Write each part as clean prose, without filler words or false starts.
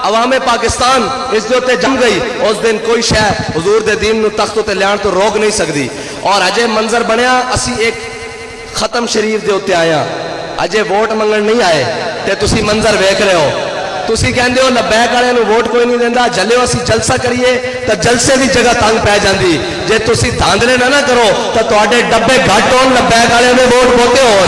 عوام پاکستان اس دے تے جم گئی، اس دن کوئی شے حضور دے دین نو تختوں تے لیان تو روک نہیں سکتی۔ اور اجے منظر بنیا اسی ایک ختم شریف دے اتے آیا، اجے ووٹ منگن نہیں آئے تے تسی منظر ویکھ رہے ہو، تسی کہندے ہو لبیک والے نو ووٹ کوئی نہیں دیندا، جلے اسی جلسہ کریے تے جلسے دی جگہ تنگ پے جاندی، جے تسی دھاندلے نہ کرو تے تواڈے ڈبے گھٹ ہون، لبیک والے نے ووٹ بوتے ہو۔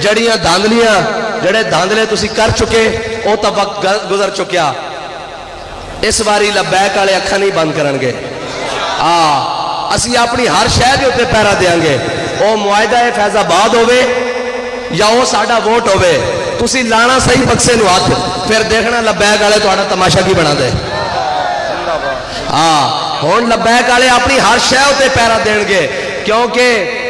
جڑیاں دھاندلیاں جڑے دھاندلے تسی کر چکے او تا وقت گزر چکیا، اس باری لبیک والے اکھاں نہیں بند کرن گے، اسی اپنی ہر شے دے اوتے پیرا دیاں گے، او معاہدہ فیض آباد ہوے یا او ساڈا ووٹ ہوے، تسی لانا صحیح بکسے نو ہاتھ، پھر دیکھنا لبیک والے تہاڈا تماشا کی بنا دے۔ ہن لبیک والے اپنی ہر شے اوتے پیرا دین گے، کیونکہ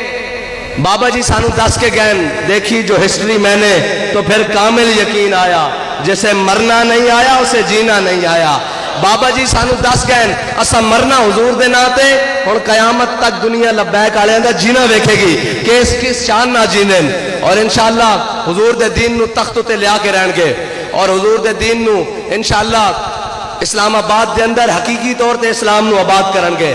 بابا جی سانو دس کے گئے، دیکھی جو ہسٹری میں نے تو پھر کامل یقین آیا، جسے مرنا نہیں آیا اسے جینا نہیں آیا۔ بابا جی سانو دس گئے اسا مرنا حضور دے ناتے، ہن قیامت تک دنیا لبیک والے دا جینا ویکھے گی کہ اس کس شان نہ جینن، اور انشاءاللہ حضور دے دین نو تخت تے لیا کے رہن گے، اور حضور دے دین نو انشاءاللہ اسلام آباد دے اندر حقیقی طور تے اسلام نو آباد کرن گے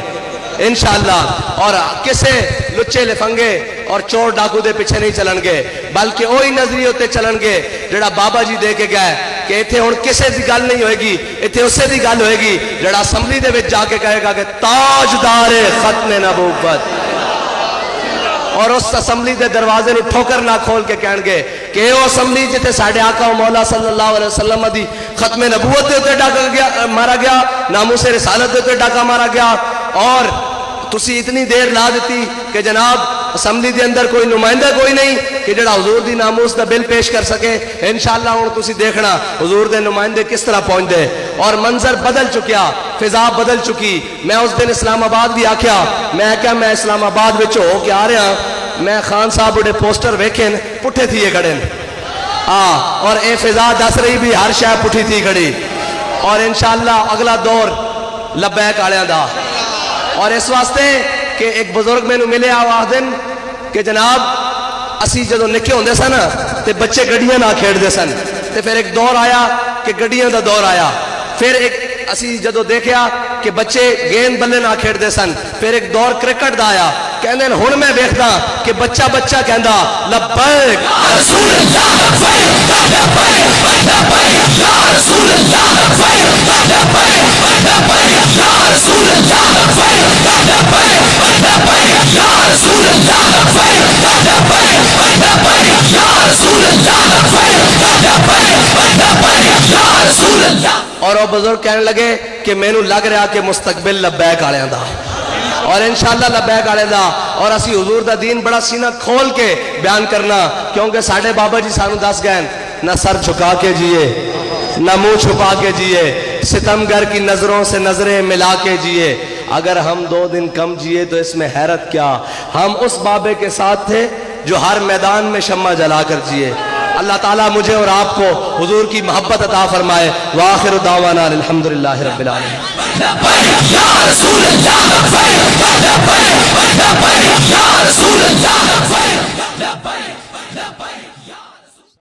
انشاءاللہ، اور کسے لچے لفنگے اور چور ڈاکو دے پیچھے نہیں چلن گے، بلکہ وہی نظریے تے چلن گے جڑا بابا جی دے کے گئے کہ ایتھے ہن کسے دی گل نہیں ہوئے گی، ایتھے اسے دی گل ہوئے گی جڑا اسمبلی دے وچ جا کے کہے گا کہ تاجدار ختم نبوت، اور اس اسمبلی دے دروازے نو ٹھوکر نہ کھول کے کہن گے کہ وہ اسمبلی جتے ساڈے آقا و مولا صلی اللہ علیہ وسلم دی ختم نبوت دے تے ڈاکا مارا گیا، ناموس رسالت دے تے ڈاکا مارا گیا، اور تسی اتنی دیر لا دیتی کہ جناب اسمبلی دے اندر کوئی نمائندہ کوئی نہیں کہ جڑا حضور دی ناموس دا بل پیش کر سکے۔ انشاءاللہ ہن تسی دیکھنا حضور دے نمائندے کس طرح پہنچ دے، اور منظر بدل چکیا، فضا بدل چکی۔ میں اس دن اسلام آباد بھی آکھیا، میں اسلام آباد وچ ہو کے آ رہا، میں خان صاحب بڑے پوسٹر ویکھن پٹھے تھیے کھڑے، اور اے فضا دس رہی بھی ہر شے پٹھی تھی کھڑی، اور انشاءاللہ اگلا دور لبیک والےاں دا، اور اس واسطے کہ ایک بزرگ میں ملے آواز دن کہ جناب اسی جدو نکے ہوندے سن تے بچے گڈیاں نہ کھیڑ دے سن، تے پھر ایک دور آیا کہ گڈیاں دا دور آیا، پھر ایک اسی جدو دیکھیا کہ بچے گیند بلے نہ کھیڑ دے سن، پھر ایک دور کرکٹ دا آیا، کہندے ہن میں ویکھدا کہ بچہ بچہ کہندا لبیک رسول اللہ لبیک لبیک یا رسول اللہ لبیک لبیک لبیک یا رسول اللہ لبیک لبیک لبیک یا رسول اللہ لبیک لبیک لبیک یا رسول اللہ لبیک لبیک لبیک یا رسول اللہ۔ اور وہ بزرگ کہنے لگے کہ مینوں لگ رہا کہ مستقبل لبیک والےاں دا، اور انشاءاللہ لبیک والے دا، اور اسی حضور دا دین بڑا سینہ کھول کے بیان کرنا، کیونکہ ساڈے بابا جی سانو دس گئے نہ سر جھکا کے جیے نہ منہ چھپا کے جیے، ستمگر کی نظروں سے نظریں ملا کے جیے، اگر ہم 2 دن کم جیے تو اس میں حیرت کیا، ہم اس بابے کے ساتھ تھے جو ہر میدان میں شمع جلا کر جیے۔ اللہ تعالیٰ مجھے اور آپ کو حضور کی محبت عطا فرمائے۔ وآخر دعوانا الحمدللہ رب العالمین۔ لبیک یا رسول اللہ لبیک لبیک لبیک یا رسول اللہ لبیک۔